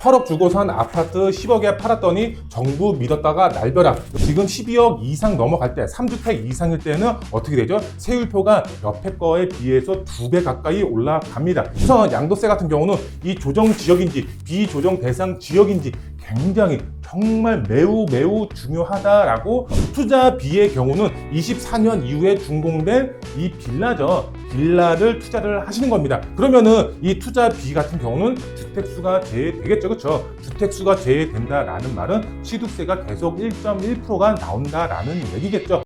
8억 주고 산 아파트 10억에 팔았더니 정부 믿었다가 날벼락. 지금 12억 이상 넘어갈 때 3주택 이상일 때는 어떻게 되죠? 세율표가 옆에 거에 비해서 2배 가까이 올라갑니다. 우선 양도세 같은 경우는 이 조정 지역인지 비조정 대상 지역인지 굉장히 정말 매우 중요하다라고. 투자비의 경우는 24년 이후에 준공된 이 빌라죠. 빌라를 투자를 하시는 겁니다. 그러면은 이 투자비 같은 경우는 주택수가 제외되겠죠. 그렇죠? 주택수가 제외된다라는 말은 취득세가 계속 1.1%가 나온다라는 얘기겠죠.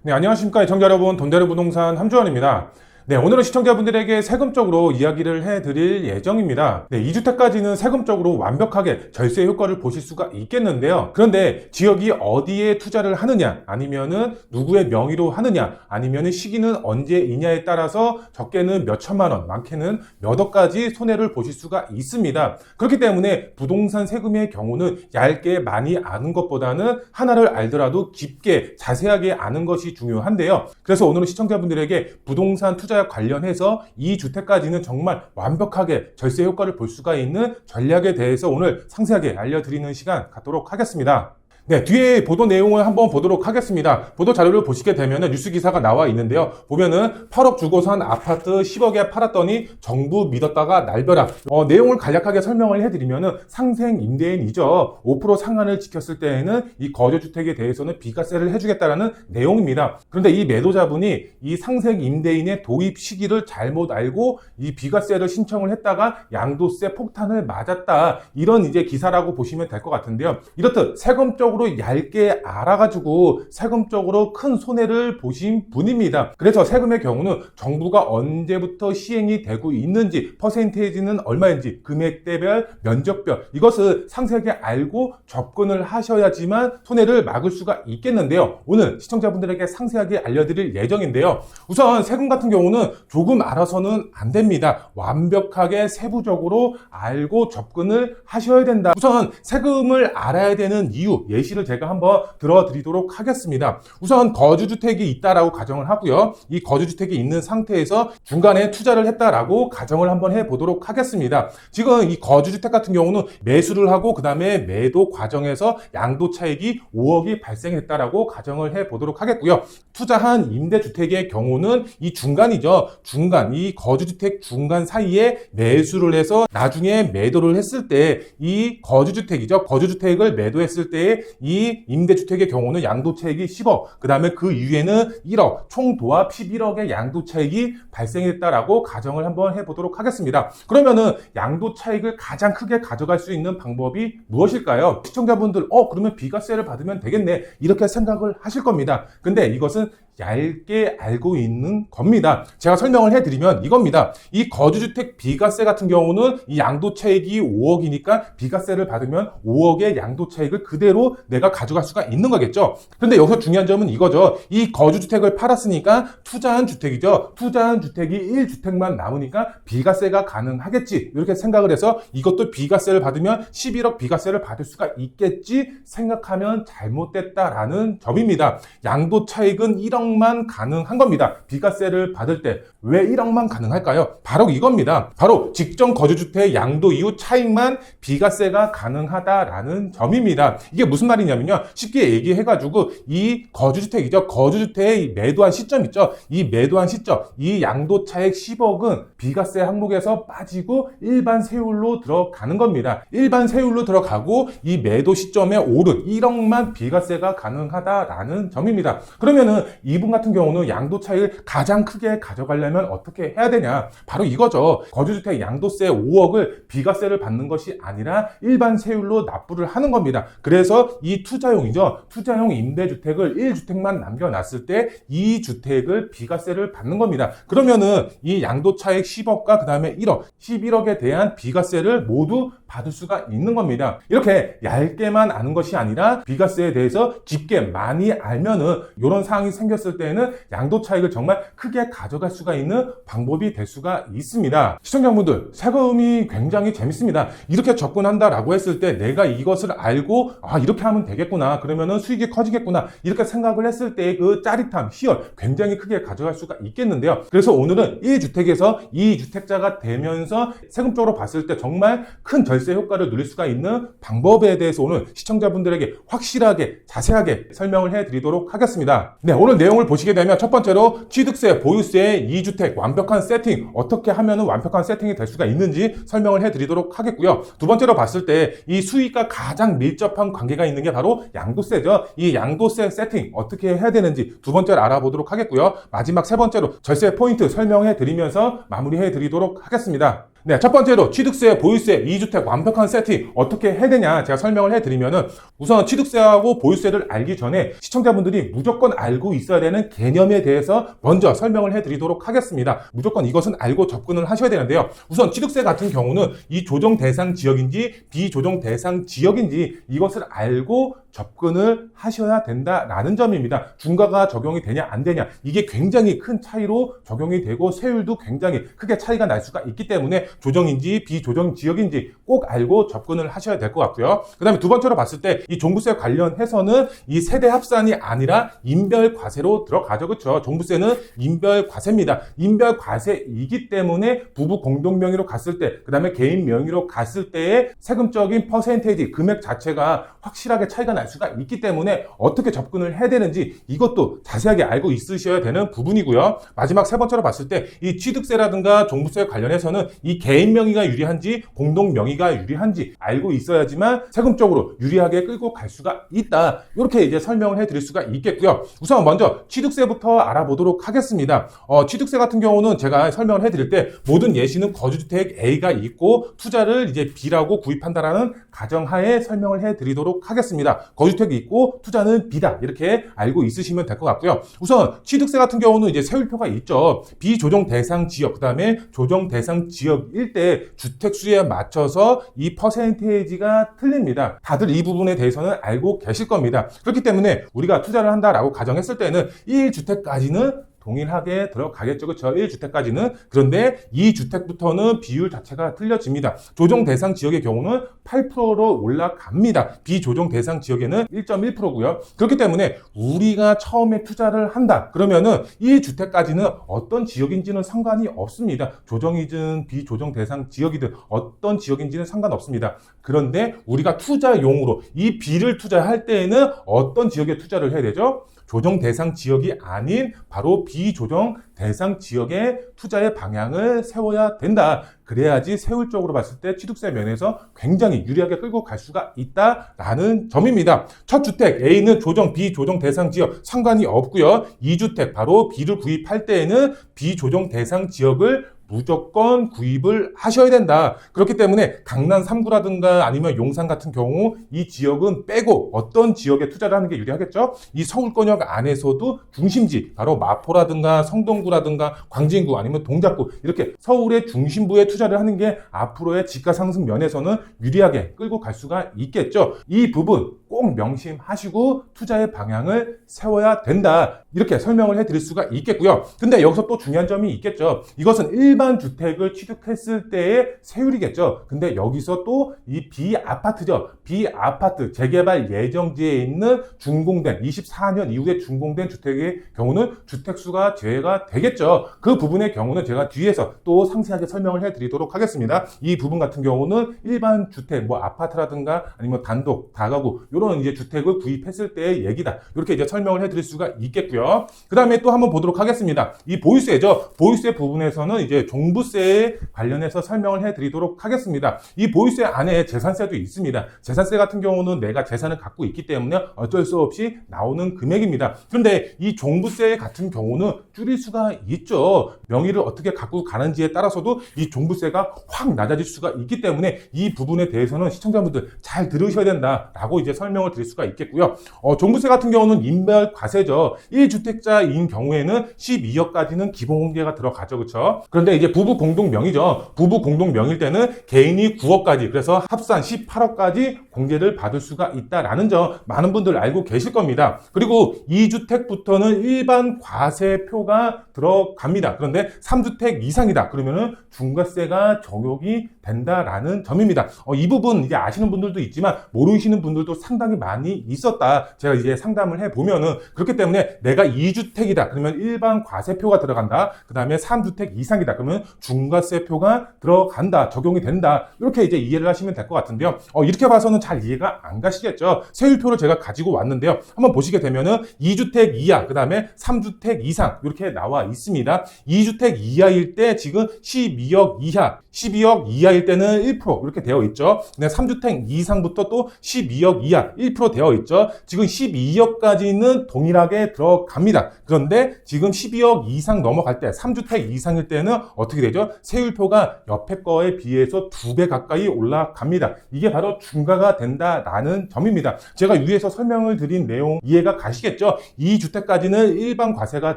네, 안녕하십니까 시청자 여러분, 돈자료 부동산 함주원입니다. 네, 오늘은 시청자분들에게 세금적으로 이야기를 해드릴 예정입니다. 네, 2주택까지는 세금적으로 완벽하게 절세 효과를 보실 수가 있겠는데요. 그런데 지역이 어디에 투자를 하느냐, 아니면은 누구의 명의로 하느냐, 아니면은 시기는 언제이냐에 따라서 적게는 몇 천만 원, 많게는 몇 억까지 손해를 보실 수가 있습니다. 그렇기 때문에 부동산 세금의 경우는 얇게 많이 아는 것보다는 하나를 알더라도 깊게 자세하게 아는 것이 중요한데요. 그래서 오늘은 시청자분들에게 부동산 투자 관련해서 이 주택까지는 정말 완벽하게 절세 효과를 볼 수가 있는 전략에 대해서 오늘 상세하게 알려드리는 시간 갖도록 하겠습니다. 네, 뒤에 보도 내용을 한번 보도록 하겠습니다. 보도 자료를 보시게 되면 뉴스 기사가 나와 있는데요. 보면은 8억 주고 산 아파트 10억에 팔았더니 정부 믿었다가 날벼락. 내용을 간략하게 설명을 해드리면은 상생 임대인이죠. 5% 상한을 지켰을 때에는 이 거주주택에 대해서는 비과세를 해주겠다라는 내용입니다. 그런데 이 매도자분이 이 상생 임대인의 도입 시기를 잘못 알고 이 비과세를 신청을 했다가 양도세 폭탄을 맞았다. 이런 이제 기사라고 보시면 될 것 같은데요. 이렇듯 세금적으로 얇게 알아가지고 세금적으로 큰 손해를 보신 분입니다. 그래서 세금의 경우는 정부가 언제부터 시행이 되고 있는지, 퍼센테이지는 얼마인지, 금액대별, 면적별, 이것을 상세하게 알고 접근을 하셔야지만 손해를 막을 수가 있겠는데요. 오늘 시청자분들에게 상세하게 알려드릴 예정인데요. 우선 세금 같은 경우는 조금 알아서는 안 됩니다. 완벽하게 세부적으로 알고 접근을 하셔야 된다. 우선 세금을 알아야 되는 이유, 예시를 제가 한번 들어드리도록 하겠습니다. 우선 거주주택이 있다라고 가정을 하고요. 이 거주주택이 있는 상태에서 중간에 투자를 했다라고 가정을 한번 해보도록 하겠습니다. 지금 이 거주주택 같은 경우는 매수를 하고 그 다음에 매도 과정에서 양도차익이 5억이 발생했다라고 가정을 해보도록 하겠고요. 투자한 임대주택의 경우는 이 중간이죠. 중간, 이 거주주택 중간 사이에 매수를 해서 나중에 매도를 했을 때 이 거주주택이죠. 거주주택을 매도했을 때 이 임대주택의 경우는 양도차익이 10억, 그 다음에 그 이후에는 1억, 총 도합 11억의 양도차익이 발생했다라고 가정을 한번 해보도록 하겠습니다. 그러면은 양도차익을 가장 크게 가져갈 수 있는 방법이 무엇일까요? 시청자분들, 그러면 비과세를 받으면 되겠네, 이렇게 생각을 하실 겁니다. 근데 이것은 얇게 알고 있는 겁니다. 제가 설명을 해드리면 이겁니다. 이 거주주택 비과세 같은 경우는 이 양도차익이 5억이니까 비과세를 받으면 5억의 양도차익을 그대로 내가 가져갈 수가 있는 거겠죠. 그런데 여기서 중요한 점은 이거죠. 이 거주주택을 팔았으니까 투자한 주택이죠. 투자한 주택이 1주택만 남으니까 비과세가 가능하겠지, 이렇게 생각을 해서 이것도 비과세를 받으면 11억 비과세를 받을 수가 있겠지 생각하면 잘못됐다라는 점입니다. 양도차익은 1억만 가능한 겁니다. 비과세를 받을 때. 왜 1억만 가능할까요? 바로 이겁니다. 바로 직전 거주주택 양도 이후 차익만 비과세가 가능하다라는 점입니다. 이게 무슨 말이냐면요, 쉽게 얘기해가지고 이 거주주택이죠. 거주주택의 매도한 시점 있죠. 이 매도한 시점, 이 양도차익 10억은 비과세 항목에서 빠지고 일반 세율로 들어가는 겁니다. 일반 세율로 들어가고 이 매도 시점에 오른 1억만 비과세가 가능하다라는 점입니다. 그러면은 이분 같은 경우는 양도차익을 가장 크게 가져가려면 어떻게 해야 되냐? 바로 이거죠. 거주주택 양도세 5억을 비과세를 받는 것이 아니라 일반 세율로 납부를 하는 겁니다. 그래서 이 투자용이죠. 투자용 임대주택을 1주택만 남겨놨을 때 이 주택을 비과세를 받는 겁니다. 그러면은 이 양도차익 10억과 그 다음에 1억, 11억에 대한 비과세를 모두 받을 수가 있는 겁니다. 이렇게 얇게만 아는 것이 아니라 비과세에 대해서 깊게 많이 알면은 이런 상황이 생겼을 때에는 양도 차익을 정말 크게 가져갈 수가 있는 방법이 될 수가 있습니다. 시청자분들, 세금이 굉장히 재밌습니다. 이렇게 접근한다라고 했을 때 내가 이것을 알고 이렇게 하면 되겠구나, 그러면은 수익이 커지겠구나, 이렇게 생각을 했을 때의 그 짜릿함, 희열 굉장히 크게 가져갈 수가 있겠는데요. 그래서 오늘은 1주택에서 2주택자가 되면서 세금적으로 봤을 때 정말 큰 절세 효과를 누릴 수가 있는 방법에 대해서 오늘 시청자분들에게 확실하게 자세하게 설명을 해드리도록 하겠습니다. 네, 오늘 내용을 보시게 되면 첫 번째로 취득세, 보유세, 2주택 완벽한 세팅, 어떻게 하면 완벽한 세팅이 될 수가 있는지 설명을 해드리도록 하겠고요. 두 번째로 봤을 때 이 수익과 가장 밀접한 관계가 있는 게 바로 양도세죠. 이 양도세 세팅 어떻게 해야 되는지 두 번째로 알아보도록 하겠고요. 마지막 세 번째로 절세 포인트 설명해 드리면서 마무리해 드리도록 하겠습니다. 네, 첫 번째로 취득세, 보유세, 2주택 완벽한 세팅 어떻게 해야 되냐 제가 설명을 해드리면은 우선 취득세하고 보유세를 알기 전에 시청자분들이 무조건 알고 있어야 되는 개념에 대해서 먼저 설명을 해드리도록 하겠습니다. 무조건 이것은 알고 접근을 하셔야 되는데요. 우선 취득세 같은 경우는 이 조정 대상 지역인지 비조정 대상 지역인지 이것을 알고 접근을 하셔야 된다라는 점입니다. 중과가 적용이 되냐 안 되냐 이게 굉장히 큰 차이로 적용이 되고 세율도 굉장히 크게 차이가 날 수가 있기 때문에 조정인지 비조정 지역인지 꼭 알고 접근을 하셔야 될 것 같고요. 그 다음에 두 번째로 봤을 때 이 종부세 관련해서는 이 세대 합산이 아니라 인별 과세로 들어가죠. 그렇죠? 종부세는 인별 과세입니다. 인별 과세이기 때문에 부부 공동 명의로 갔을 때, 그 다음에 개인 명의로 갔을 때의 세금적인 퍼센테이지 금액 자체가 확실하게 차이가 날 수가 있기 때문에 어떻게 접근을 해야 되는지 이것도 자세하게 알고 있으셔야 되는 부분이고요. 마지막 세 번째로 봤을 때 이 취득세라든가 종부세 관련해서는 이 개인 명의가 유리한지 공동 명의가 유리한지 알고 있어야지만 세금적으로 유리하게 끌고 갈 수가 있다. 이렇게 이제 설명을 해드릴 수가 있겠고요. 우선 먼저 취득세부터 알아보도록 하겠습니다. 취득세 같은 경우는 제가 설명을 해드릴 때 모든 예시는 거주주택 A가 있고 투자를 이제 B라고 구입한다라는 가정하에 설명을 해드리도록 하겠습니다. 거주주택이 있고 투자는 B다 이렇게 알고 있으시면 될 것 같고요. 우선 취득세 같은 경우는 이제 세율표가 있죠. 비조정 대상 지역, 그 다음에 조정 대상 지역일 때 주택수에 맞춰서 이 퍼센테이지가 틀립니다. 다들 이 부분에 대해서는 알고 계실 겁니다. 그렇기 때문에 우리가 투자를 한다라고 가정했을 때는 1주택까지는 동일하게 들어가겠죠. 그렇죠? 1주택까지는. 그런데 2주택부터는 비율 자체가 틀려집니다. 조정 대상 지역의 경우는 8%로 올라갑니다. 비조정 대상 지역에는 1.1%고요. 그렇기 때문에 우리가 처음에 투자를 한다. 그러면은 1주택까지는 어떤 지역인지는 상관이 없습니다. 조정이든 비조정 대상 지역이든 어떤 지역인지는 상관없습니다. 그런데 우리가 투자용으로 이 B를 투자할 때에는 어떤 지역에 투자를 해야 되죠? 조정 대상 지역이 아닌 바로 비조정 대상 지역의 투자의 방향을 세워야 된다. 그래야지 세율적으로 봤을 때 취득세 면에서 굉장히 유리하게 끌고 갈 수가 있다라는 점입니다. 첫 주택 A는 조정, 비조정 대상 지역 상관이 없고요. 2주택 바로 B를 구입할 때에는 비조정 대상 지역을 무조건 구입을 하셔야 된다. 그렇기 때문에 강남 3구라든가 아니면 용산 같은 경우 이 지역은 빼고 어떤 지역에 투자를 하는 게 유리하겠죠? 이 서울권역 안에서도 중심지, 바로 마포라든가 성동구라든가 광진구 아니면 동작구 이렇게 서울의 중심부에 투자를 하는 게 앞으로의 집가 상승 면에서는 유리하게 끌고 갈 수가 있겠죠. 이 부분 꼭 명심하시고 투자의 방향을 세워야 된다. 이렇게 설명을 해드릴 수가 있겠고요. 근데 여기서 또 중요한 점이 있겠죠. 이것은 일반 주택을 취득했을 때의 세율이겠죠. 근데 여기서 또 이 비아파트죠. 비아파트 재개발 예정지에 있는 준공된 24년 이후에 준공된 주택의 경우는 주택수가 제외가 되겠죠. 그 부분의 경우는 제가 뒤에서 또 상세하게 설명을 해드리도록 하겠습니다. 이 부분 같은 경우는 일반 주택, 뭐 아파트라든가 아니면 단독, 다가구 이런 이제 주택을 구입했을 때의 얘기다. 이렇게 이제 설명을 해드릴 수가 있겠고요. 그 다음에 또 한번 보도록 하겠습니다. 이 보유세죠. 보유세 부분에서는 이제 종부세에 관련해서 설명을 해드리도록 하겠습니다. 이 보유세 안에 재산세도 있습니다. 재산세 같은 경우는 내가 재산을 갖고 있기 때문에 어쩔 수 없이 나오는 금액입니다. 그런데 이 종부세 같은 경우는 줄일 수가 있죠. 명의를 어떻게 갖고 가는지에 따라서도 이 종부세가 확 낮아질 수가 있기 때문에 이 부분에 대해서는 시청자분들 잘 들으셔야 된다라고 이제 설명을 설명을 드릴 수가 있겠고요. 종부세 같은 경우는 인별과세죠. 1주택자인 경우에는 12억까지는 기본 공제가 들어가죠. 그렇죠? 그런데 이제 부부 공동 명의죠. 부부 공동 명의일 때는 개인이 9억까지, 그래서 합산 18억까지 공제를 받을 수가 있다라는 점 많은 분들 알고 계실 겁니다. 그리고 2주택부터는 일반 과세표가 들어갑니다. 그런데 3주택 이상이다 그러면은 중과세가 적용이 된다라는 점입니다. 이 부분 이제 아시는 분들도 있지만 모르시는 분들도 상당히 많이 있었다. 제가 이제 상담을 해보면은, 그렇기 때문에 내가 2주택이다 그러면 일반 과세표가 들어간다. 그 다음에 3주택 이상이다 그러면 중과세표가 들어간다, 적용이 된다, 이렇게 이제 이해를 하시면 될 것 같은데요. 이렇게 봐서는 잘 이해가 안 가시겠죠. 세율표를 제가 가지고 왔는데요. 한번 보시게 되면은 2주택 이하, 그 다음에 3주택 이상 이렇게 나와 있습니다. 2주택 이하일 때 지금 12억 이하, 12억 이하일 때는 1% 이렇게 되어 있죠. 근데 3주택 이상부터 또 12억 이하 1% 되어 있죠. 지금 12억까지는 동일하게 들어갑니다. 그런데 지금 12억 이상 넘어갈 때 3주택 이상일 때는 어떻게 되죠? 세율표가 옆에 거에 비해서 2배 가까이 올라갑니다. 이게 바로 중과가 된다라는 점입니다. 제가 위에서 설명을 드린 내용 이해가 가시겠죠? 2주택까지는 일반 과세가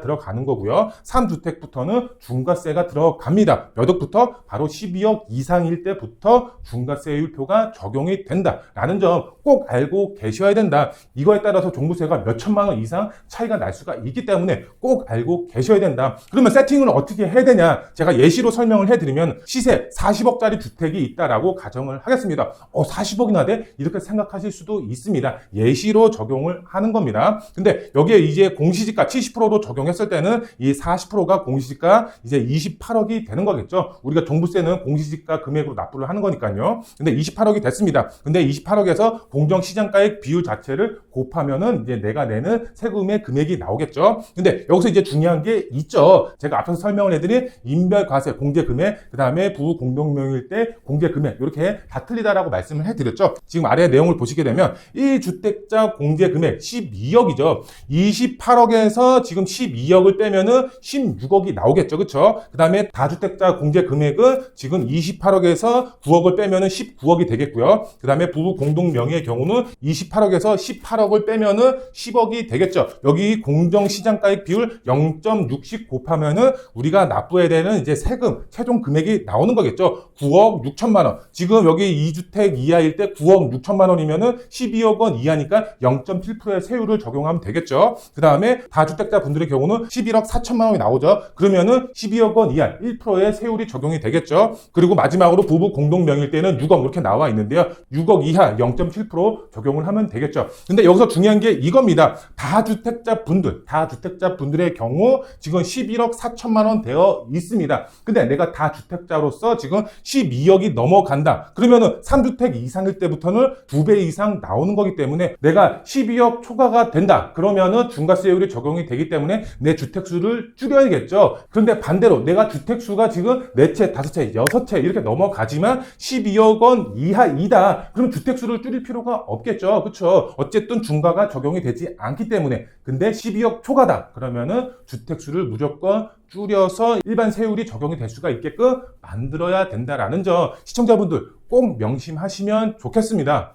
들어가는 거고요. 3주택부터는 중과세가 들어갑니다. 몇 억부터? 바로 12억 이상일 때부터 중과세율표가 적용이 된다라는 점 꼭 알고 계셔야 된다. 이거에 따라서 종부세가 몇 천만 원 이상 차이가 날 수가 있기 때문에 꼭 알고 계셔야 된다. 그러면 세팅을 어떻게 해야 되냐? 제가 예시로 설명을 해드리면, 시세 40억짜리 주택이 있다라고 가정을 하겠습니다. 40억이나 돼? 이렇게 생각하실 수도 있습니다. 예시로 적용을 하는 겁니다. 근데 여기에 이제 공시지가 70%로 적용했을 때는 이 40%가 공시지가 이제 28억이 되는 거겠죠. 우리가 종부세는 공시지가 금액으로 납부를 하는 거니까요. 근데 28억이 됐습니다. 근데 28억에서 공정시장가액 비율 자체를 곱하면은 이제 내가 내는 세금의 금액이 나오겠죠. 근데 여기서 이제 중요한 게 있죠. 제가 앞서서 설명을 해드린 인별과세 공제 금액, 그 다음에 부부 공동명의일 때 공제 금액, 이렇게 다 틀리다라고 말씀을 해드렸죠. 지금 아래 내용을 보시게 되면 1주택자 공제 금액 12억이죠. 28억에서 지금 12억을 빼면은 16억이 나오겠죠. 그쵸? 그 다음에 다주택자 공제 금액은 지금 28억에서 9억을 빼면은 19억이 되겠고요. 그 다음에 부부 공동명의의 경우는 28억에서 18억을 빼면은 10억이 되겠죠. 여기 공정시장가액 비율 0.60 곱하면은 우리가 납부해야 되는 이제 세금 최종 금액이 나오는 거겠죠. 9억 6천만 원. 지금 여기 2주택 이하일 때 9억 6천만 원이면은 12억 원 이하니까 0.7%의 세율을 적용하면 되겠죠. 그 다음에 다주택자 분들의 경우는 11억 4천만 원이 나오죠. 그러면은 12억 원 이하 1%의 세율이 적용이 되겠죠. 그리고 마지막으로 부부 공동명의일 때는 6억 이렇게 나와 있는데요. 6억 이하 0.7% 적용을 하면 되겠죠. 근데 여기서 중요한 게 이겁니다. 다주택자 분들의 경우 지금 11억 4천만 원 되어 있습니다. 근데 내가 다주택자로서 지금 12억이 넘어간다. 그러면은 3주택 이상일 때부터는 2배 이상 나오는 거기 때문에 내가 12억 초과가 된다. 그러면은 중과세율이 적용이 되기 때문에 내 주택수를 줄여야겠죠. 그런데 반대로 내가 주택수가 지금 4채, 5채, 6채 이렇게 넘어가지만 12억 원 이하이다. 그럼 주택수를 줄일 필요가 없겠죠. 그렇죠? 어쨌든 중과가 적용이 되지 않기 때문에. 근데 12억 초과다. 그러면은 주택수를 무조건 줄여서 일반 세율이 적용이 될 수가 있게끔 만들어야 된다라는 점 시청자분들 꼭 명심하시면 좋겠습니다.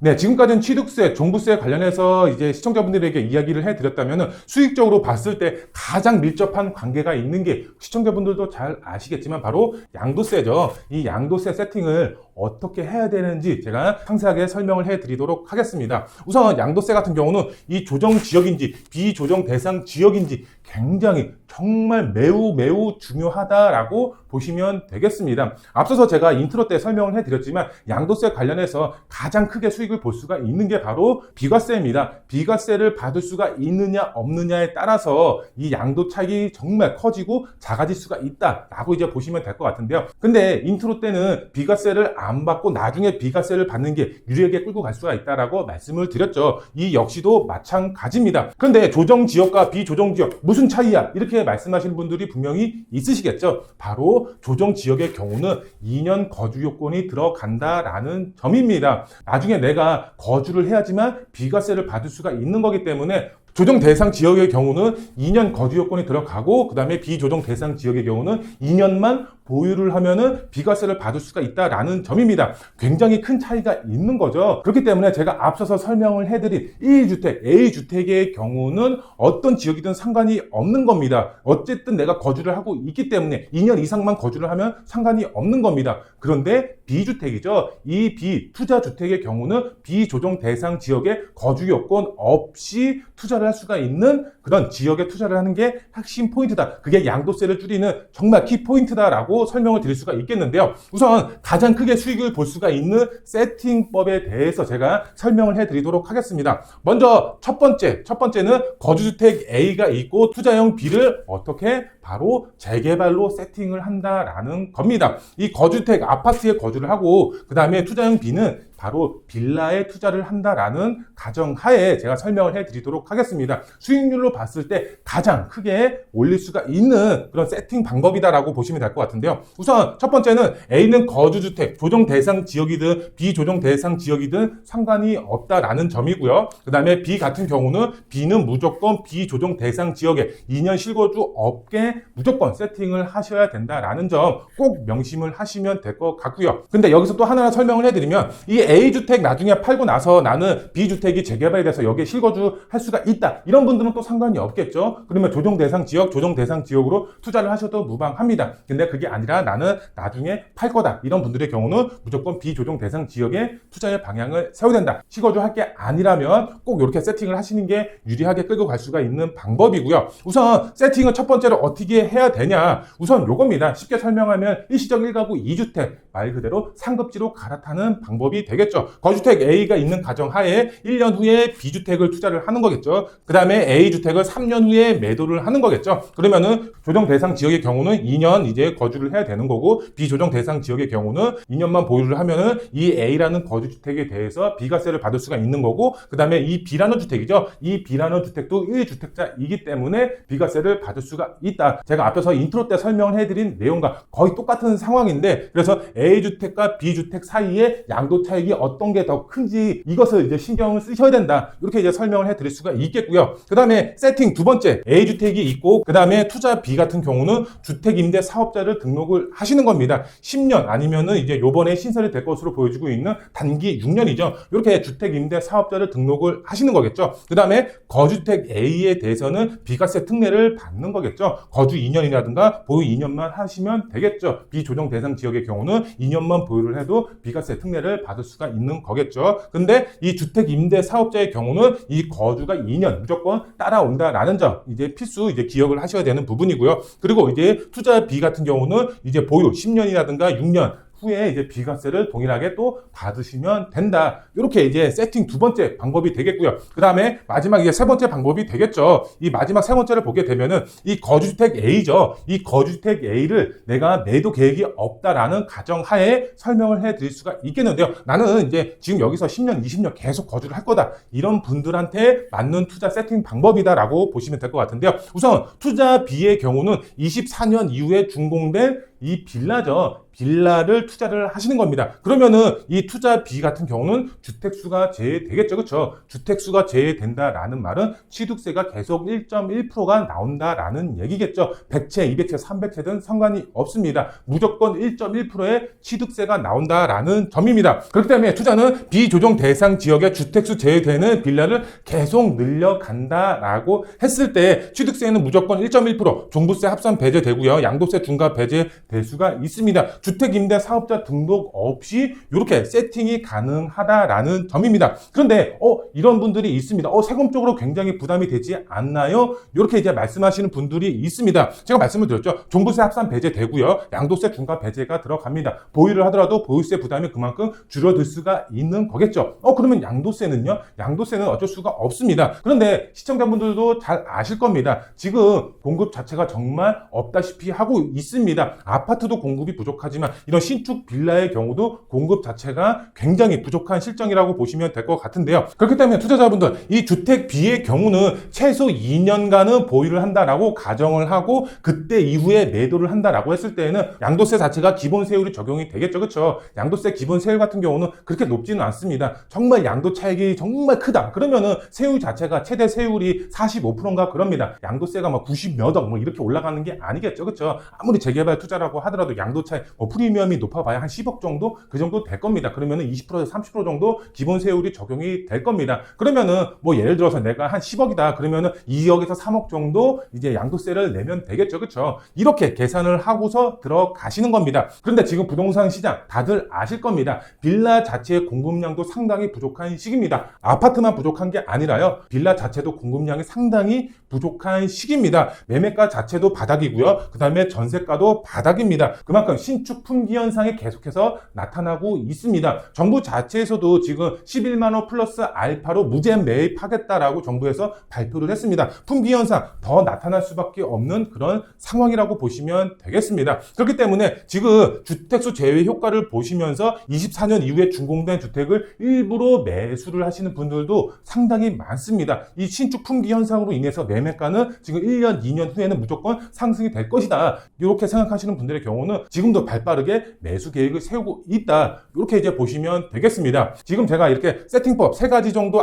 네, 지금까지는 취득세, 종부세 관련해서 이제 시청자분들에게 이야기를 해드렸다면 수익적으로 봤을 때 가장 밀접한 관계가 있는 게 시청자분들도 잘 아시겠지만 바로 양도세죠. 이 양도세 세팅을 어떻게 해야 되는지 제가 상세하게 설명을 해드리도록 하겠습니다. 우선 양도세 같은 경우는 이 조정 지역인지 비조정 대상 지역인지 굉장히 정말 매우 중요하다라고 보시면 되겠습니다. 앞서서 제가 인트로 때 설명을 해드렸지만 양도세 관련해서 가장 크게 수익을 볼 수가 있는 게 바로 비과세입니다. 비과세를 받을 수가 있느냐 없느냐에 따라서 이 양도 차익이 정말 커지고 작아질 수가 있다라고 이제 보시면 될 것 같은데요. 근데 인트로 때는 비과세를 안 받고 나중에 비과세를 받는 게 유리하게 끌고 갈 수가 있다라고 말씀을 드렸죠. 이 역시도 마찬가지입니다. 그런데 조정 지역과 비조정 지역 무슨 차이야? 이렇게 말씀하시는 분들이 분명히 있으시겠죠. 바로 조정 지역의 경우는 2년 거주 요건이 들어간다라는 점입니다. 나중에 내가 거주를 해야지만 비과세를 받을 수가 있는 거기 때문에 조정 대상 지역의 경우는 2년 거주 요건이 들어가고 그 다음에 비조정 대상 지역의 경우는 2년만 보유를 하면은 비과세를 받을 수가 있다라는 점입니다. 굉장히 큰 차이가 있는 거죠. 그렇기 때문에 제가 앞서서 설명을 해드린 1주택, A주택의 경우는 어떤 지역이든 상관이 없는 겁니다. 어쨌든 내가 거주를 하고 있기 때문에 2년 이상만 거주를 하면 상관이 없는 겁니다. 그런데 B주택이죠. 이 비투자주택의 경우는 비조정 대상 지역에 거주 요건 없이 투자를 할 수가 있는 그런 지역에 투자를 하는 게 핵심 포인트다. 그게 양도세를 줄이는 정말 키포인트다라고 설명을 드릴 수가 있겠는데요. 우선 가장 크게 수익을 볼 수가 있는 세팅법에 대해서 제가 설명을 해드리도록 하겠습니다. 먼저 첫 번째는 거주주택 A가 있고 투자형 B를 어떻게 바로 재개발로 세팅을 한다라는 겁니다. 이 거주주택 아파트에 거주를 하고 그 다음에 투자형 B는 바로 빌라에 투자를 한다라는 가정하에 제가 설명을 해드리도록 하겠습니다. 수익률로 봤을 때 가장 크게 올릴 수가 있는 그런 세팅 방법이다라고 보시면 될 것 같은데요. 우선 첫 번째는 A는 거주주택, 조정 대상 지역이든 비조정 대상 지역이든 상관이 없다라는 점이고요. 그 다음에 B 같은 경우는 B는 무조건 비조정 대상 지역에 2년 실거주 없게 무조건 세팅을 하셔야 된다라는 점 꼭 명심을 하시면 될 것 같고요. 근데 여기서 또 하나 설명을 해드리면 이 A주택 나중에 팔고 나서 나는 B주택이 재개발이 돼서 여기에 실거주 할 수가 있다. 이런 분들은 또 상관이 없겠죠. 그러면 조정 대상 지역으로 투자를 하셔도 무방합니다. 근데 그게 아니라 나는 나중에 팔 거다. 이런 분들의 경우는 무조건 비조정 대상 지역에 투자의 방향을 세워야 된다. 실거주 할 게 아니라면 꼭 이렇게 세팅을 하시는 게 유리하게 끌고 갈 수가 있는 방법이고요. 우선 세팅을 첫 번째로 어떻게 해야 되냐. 우선 요겁니다. 쉽게 설명하면 일시적 1가구 2주택 말 그대로 상급지로 갈아타는 방법이 되겠죠. 거주택 A가 있는 가정하에 1년 후에 B주택을 투자를 하는 거겠죠. 그 다음에 A주택을 3년 후에 매도를 하는 거겠죠. 그러면은 조정 대상 지역의 경우는 2년 이제 거주를 해야 되는 거고 비조정 대상 지역의 경우는 2년만 보유를 하면은 이 A라는 거주주택에 대해서 비과세를 받을 수가 있는 거고 그 다음에 이 B라는 주택이죠. 이 B라는 주택도 1주택자이기 때문에 비과세를 받을 수가 있다. 제가 앞에서 인트로 때 설명을 해드린 내용과 거의 똑같은 상황인데 그래서 A주택과 B주택 사이에 양도 차익이 어떤 게 더 큰지 이것을 이제 신경을 쓰셔야 된다. 이렇게 이제 설명을 해드릴 수가 있겠고요. 그 다음에 세팅 두 번째 A주택이 있고 그 다음에 투자 B 같은 경우는 주택임대 사업자를 등록을 하시는 겁니다. 10년 아니면은 이제 요번에 신설이 될 것으로 보여지고 있는 단기 6년이죠. 이렇게 주택임대 사업자를 등록을 하시는 거겠죠. 그 다음에 거주택 A에 대해서는 비과세 특례를 받는 거겠죠. 거주 2년이라든가 보유 2년만 하시면 되겠죠. 비조정 대상 지역의 경우는 2년만 보유를 해도 비과세 특례를 받을 수가 있는 거겠죠. 근데 이 주택 임대 사업자의 경우는 이 거주가 2년 무조건 따라온다라는 점 이제 필수 이제 기억을 하셔야 되는 부분이고요. 그리고 이제 투자 B 같은 경우는 이제 보유 10년이라든가 6년 후에 이제 비과세를 동일하게 또 받으시면 된다. 이렇게 이제 세팅 두 번째 방법이 되겠고요. 그 다음에 마지막 이제 세 번째 방법이 되겠죠. 이 마지막 세 번째를 보게 되면은 이 거주주택 A죠. 이 거주주택 A를 내가 매도 계획이 없다라는 가정하에 설명을 해 드릴 수가 있겠는데요. 나는 이제 지금 여기서 10년, 20년 계속 거주를 할 거다. 이런 분들한테 맞는 투자 세팅 방법이다라고 보시면 될 것 같은데요. 우선 투자 B의 경우는 24년 이후에 준공된 이 빌라죠. 빌라를 투자를 하시는 겁니다. 그러면은 이 투자 B 같은 경우는 주택수가 제외되겠죠. 그렇죠? 주택수가 제외된다라는 말은 취득세가 계속 1.1%가 나온다라는 얘기겠죠. 100채, 200채, 300채든 상관이 없습니다. 무조건 1.1%의 취득세가 나온다라는 점입니다. 그렇기 때문에 투자는 비조정 대상 지역의 주택수 제외되는 빌라를 계속 늘려간다라고 했을 때 취득세는 무조건 1.1%, 종부세 합산 배제되고요. 양도세 중과 배제될 수가 있습니다. 주택임대 사업자 등록 없이 이렇게 세팅이 가능하다라는 점입니다. 그런데 이런 분들이 있습니다. 세금적으로 굉장히 부담이 되지 않나요? 이렇게 이제 말씀하시는 분들이 있습니다. 제가 말씀을 드렸죠. 종부세 합산 배제되고요. 양도세 중과 배제가 들어갑니다. 보유를 하더라도 보유세 부담이 그만큼 줄어들 수가 있는 거겠죠. 그러면 양도세는요? 양도세는 어쩔 수가 없습니다. 그런데 시청자분들도 잘 아실 겁니다. 지금 공급 자체가 정말 없다시피 하고 있습니다. 아파트도 공급이 부족하지만 이런 신축 빌라의 경우도 공급 자체가 굉장히 부족한 실정이라고 보시면 될 것 같은데요. 그렇기 때문에 투자자분들, 이 주택 B의 경우는 최소 2년간은 보유를 한다라고 가정을 하고 그때 이후에 매도를 한다라고 했을 때에는 양도세 자체가 기본 세율이 적용이 되겠죠. 그렇죠? 양도세 기본 세율 같은 경우는 그렇게 높지는 않습니다. 정말 양도 차익이 정말 크다. 그러면은 세율 자체가 최대 세율이 45%인가 그럽니다. 양도세가 막 90 몇 억 뭐 이렇게 올라가는 게 아니겠죠. 그렇죠? 아무리 재개발 투자라고 하더라도 양도 차익 프리미엄이 높아봐야 한 10억 정도 그 정도 될 겁니다. 그러면은 20%에서 30% 정도 기본 세율이 적용이 될 겁니다. 그러면은 뭐 예를 들어서 내가 한 10억이다. 그러면은 2억에서 3억 정도 이제 양도세를 내면 되겠죠. 그렇죠? 이렇게 계산을 하고서 들어가시는 겁니다. 그런데 지금 부동산 시장 다들 아실 겁니다. 빌라 자체의 공급량도 상당히 부족한 시기입니다. 아파트만 부족한 게 아니라요. 빌라 자체도 공급량이 상당히 부족한 시기입니다. 매매가 자체도 바닥이고요. 그 다음에 전세가도 바닥입니다. 그만큼 신축 품귀 현상이 계속해서 나타나고 있습니다. 정부 자체에서도 지금 11만 원 플러스 알파로 무제 매입하겠다라고 정부에서 발표를 했습니다. 품귀 현상 더 나타날 수밖에 없는 그런 상황이라고 보시면 되겠습니다. 그렇기 때문에 지금 주택수 제외 효과를 보시면서 24년 이후에 준공된 주택을 일부러 매수를 하시는 분들도 상당히 많습니다. 이 신축 품귀 현상으로 인해서 매매가는 지금 1년, 2년 후에는 무조건 상승이 될 것이다. 이렇게 생각하시는 분들의 경우는 지금도 발빠르게 매수 계획을 세우고 있다. 이렇게 이제 보시면 되겠습니다. 지금 제가 이렇게 세팅법 3가지 정도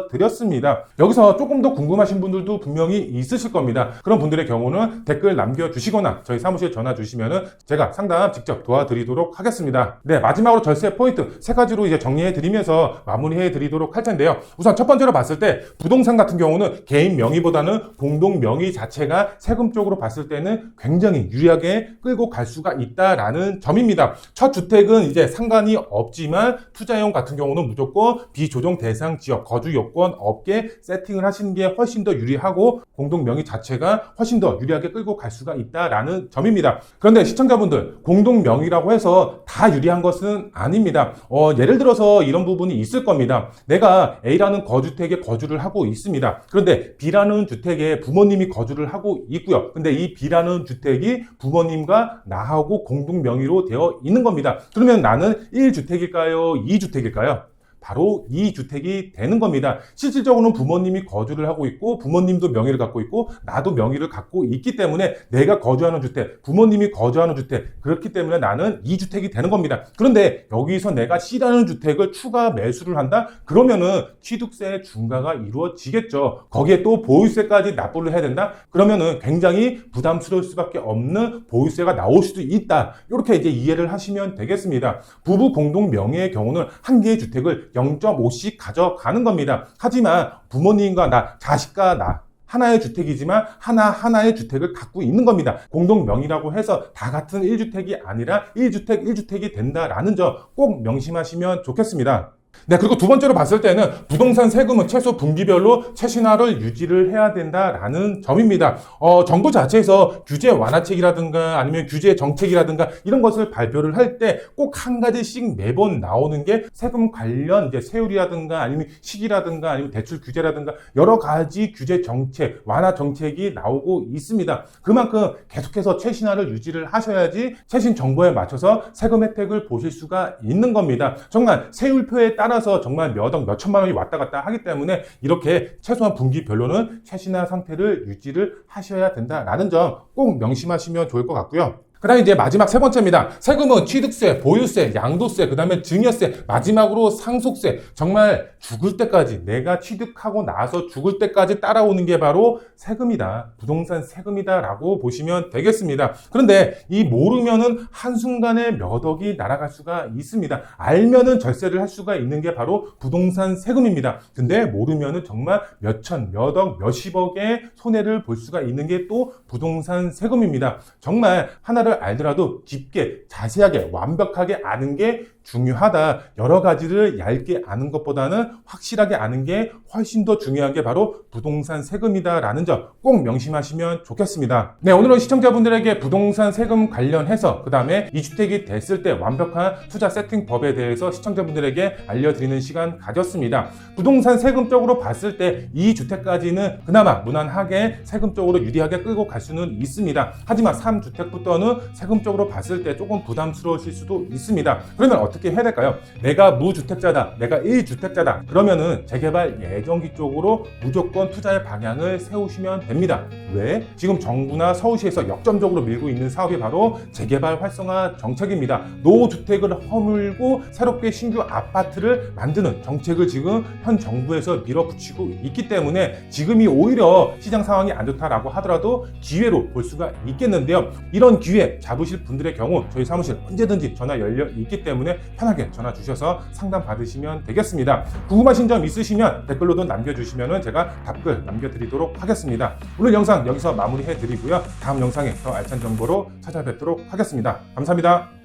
알려드렸습니다. 여기서 조금 더 궁금하신 분들도 분명히 있으실 겁니다. 그런 분들의 경우는 댓글 남겨주시거나 저희 사무실 전화 주시면은 제가 상담 직접 도와드리도록 하겠습니다. 네, 마지막으로 절세 포인트 3가지로 이제 정리해드리면서 마무리해드리도록 할 텐데요. 우선 첫 번째로 봤을 때 부동산 같은 경우는 개인 명의보다는 공동 명의 자체가 세금적으로 봤을 때는 굉장히 유리하게 끌고 갈 수가 있다라는 점입니다. 첫 주택은 이제 상관이 없지만 투자용 같은 경우는 무조건 비조정 대상 지역 거주 요건 없게 세팅을 하시는 게 훨씬 더 유리하고 공동 명의 자체가 훨씬 더 유리하게 끌고 갈 수가 있다라는 점입니다. 그런데 시청자분들, 공동 명의라고 해서 다 유리한 것은 아닙니다. 예를 들어서 이런 부분이 있을 겁니다. 내가 A라는 거주택에 거주를 하고 있습니다. 그런데 B라는 주택에 부모님이 거주를 하고 있고요. 근데 이 B라는 주택이 부모님과 나하고 공동 명의로 되어 있는 겁니다. 그러면 나는 1주택일까요? 2주택일까요? 바로 2주택이 되는 겁니다. 실질적으로는 부모님이 거주를 하고 있고 부모님도 명의를 갖고 있고 나도 명의를 갖고 있기 때문에 내가 거주하는 주택, 부모님이 거주하는 주택, 그렇기 때문에 나는 2주택이 되는 겁니다. 그런데 여기서 내가 C라는 주택을 추가 매수를 한다? 그러면은 취득세 중과가 이루어지겠죠. 거기에 또 보유세까지 납부를 해야 된다? 그러면은 굉장히 부담스러울 수밖에 없는 보유세가 나올 수도 있다. 이렇게 이제 이해를 하시면 되겠습니다. 부부 공동 명의의 경우는 한 개의 주택을 0.5씩 가져가는 겁니다. 하지만 부모님과 나, 자식과 나 하나의 주택이지만 하나의 주택을 갖고 있는 겁니다. 공동 명의라고 해서 다 같은 1주택이 아니라 1주택이 된다라는 점 꼭 명심하시면 좋겠습니다. 네, 그리고 두 번째로 봤을 때는 부동산 세금은 최소 분기별로 최신화를 유지를 해야 된다라는 점입니다. 정부 자체에서 규제 완화책이라든가 아니면 규제 정책이라든가 이런 것을 발표를 할 때 꼭 한 가지씩 매번 나오는 게 세금 관련 이제 세율이라든가 아니면 시기라든가 아니면 대출 규제라든가 여러 가지 규제 정책, 완화 정책이 나오고 있습니다. 그만큼 계속해서 최신화를 유지를 하셔야지 최신 정보에 맞춰서 세금 혜택을 보실 수가 있는 겁니다. 정말 세율표에 따라서 정말 몇 억, 몇 천만 원이 왔다 갔다 하기 때문에 이렇게 최소한 분기별로는 최신화 상태를 유지를 하셔야 된다라는 점 꼭 명심하시면 좋을 것 같고요. 그 다음에 이제 마지막 세 번째입니다. 세금은 취득세, 보유세, 양도세, 그 다음에 증여세, 마지막으로 상속세. 정말 죽을 때까지, 내가 취득하고 나서 죽을 때까지 따라오는 게 바로 세금이다. 부동산 세금이다 라고 보시면 되겠습니다. 그런데 이 모르면은 한순간에 몇 억이 날아갈 수가 있습니다. 알면은 절세를 할 수가 있는 게 바로 부동산 세금입니다. 근데 모르면은 정말 몇천, 몇 억, 몇십억의 손해를 볼 수가 있는 게 또 부동산 세금입니다. 정말 하나를 알더라도 깊게 자세하게 완벽하게 아는 게 중요하다. 여러 가지를 얇게 아는 것보다는 확실하게 아는 게 훨씬 더 중요한 게 바로 부동산 세금이다라는 점 꼭 명심하시면 좋겠습니다. 네, 오늘은 시청자분들에게 부동산 세금 관련해서 그 다음에 2주택이 됐을 때 완벽한 투자 세팅법에 대해서 시청자분들에게 알려드리는 시간 가졌습니다. 부동산 세금적으로 봤을 때 2주택까지는 그나마 무난하게 세금적으로 유리하게 끌고 갈 수는 있습니다. 하지만 3주택부터는 세금적으로 봤을 때 조금 부담스러우실 수도 있습니다. 그러면 어떻게 해야 될까요? 내가 무주택자다, 내가 1주택자다. 그러면은 재개발 예정지 쪽으로 무조건 투자의 방향을 세우시면 됩니다. 왜? 지금 정부나 서울시에서 역점적으로 밀고 있는 사업이 바로 재개발 활성화 정책입니다. 노후주택을 허물고 새롭게 신규 아파트를 만드는 정책을 지금 현 정부에서 밀어붙이고 있기 때문에 지금이 오히려 시장 상황이 안 좋다라고 하더라도 기회로 볼 수가 있겠는데요. 이런 기회 잡으실 분들의 경우 저희 사무실 언제든지 전화 열려 있기 때문에 편하게 전화 주셔서 상담 받으시면 되겠습니다. 궁금하신 점 있으시면 댓글로도 남겨주시면 제가 답글 남겨드리도록 하겠습니다. 오늘 영상 여기서 마무리해 드리고요. 다음 영상에 더 알찬 정보로 찾아뵙도록 하겠습니다. 감사합니다.